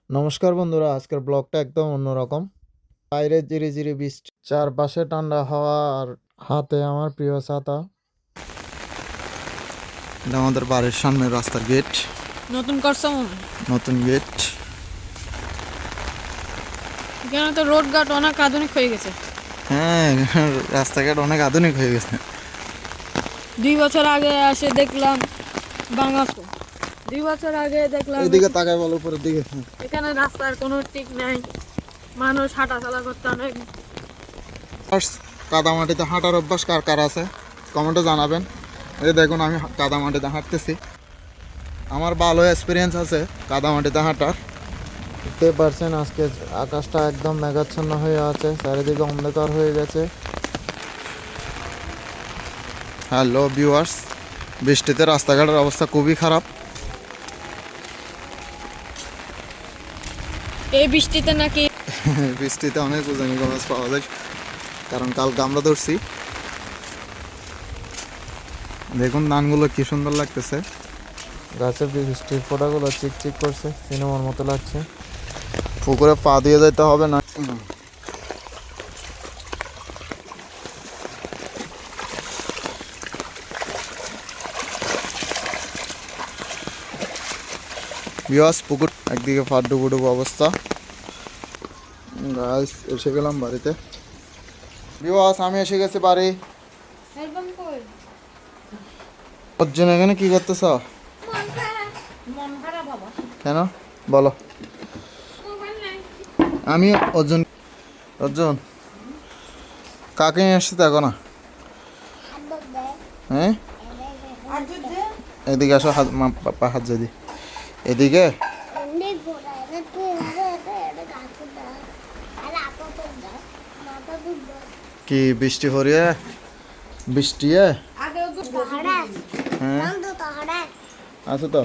নমস্কার বন্ধুরা, আজকের ব্লগটা একদম অন্যরকম। বাইরে জিরি জিরি বৃষ্টি, চারপাশে ঠান্ডা হাওয়া, আর হাতে আমার প্রিয় ছাতা। এটা আমাদের বাড়ির সামনে রাস্তার গেট, নতুন করছো নতুন গেট। এখানে তো রোড ঘাট অনেক আধুনিক হয়ে গেছে। হ্যাঁ, রাস্তাঘাট অনেক আধুনিক হয়ে গেছে। 2 বছর আগে এসে দেখলাম বাংলাদেশ, 2 বছর আগে দেখলাম এইদিকে তাকায় বলো, উপরের দিকে। এখানে রাস্তার কোনো ঠিক নাই, মানুষ হাঁটাচলা করতে অনেক। কাদা মাটিতে হাঁটার অভ্যাস কার কার আছে কমেন্টে জানাবেন। এই দেখুন, আমি কাদা মাটিতে হাঁটতেছি, আমার ভালো এক্সপিরিয়েন্স আছে কাদা মাটিতে হাঁটার। দেখতে পারছেন আজকে আকাশটা একদম মেঘাচ্ছন্ন হয়ে আছে, চারিদিকে অন্ধকার হয়ে গেছে। হ্যালো ভিউয়ার্স, বৃষ্টিতে রাস্তাঘাটের অবস্থা খুবই খারাপ। এই বৃষ্টিতে নাকি বৃষ্টিতে অনেক উজানি মাছ পাওয়া যায়, কারণ কালকে আমরা ধরছি। দেখুন ধানগুলো কি সুন্দর লাগতেছে, গাছের বৃষ্টির ফোঁটাগুলো চিকচিক করছে, সিনেমার মতো লাগছে। পুকুরে পা দিয়ে যেতে হবে না। বিয়াস পুকুর একদিকে ফাড্ডু বুডুবু অবস্থা। গাইস, এসে গেলাম বাড়িতে। বিয়াস, আমি এসে গেছি বাড়ি। অর্জুন এখানে কি করতেছ? কেন বলো? আমি অর্জুন অর্জুন কাকে নিয়ে আসছি দেখো না। হ্যাঁ, এদিকে আসো, হাত যদি এদিকে। কি বৃষ্টি হরিয়ে বৃষ্টি? হ্যাঁ, আছে তো।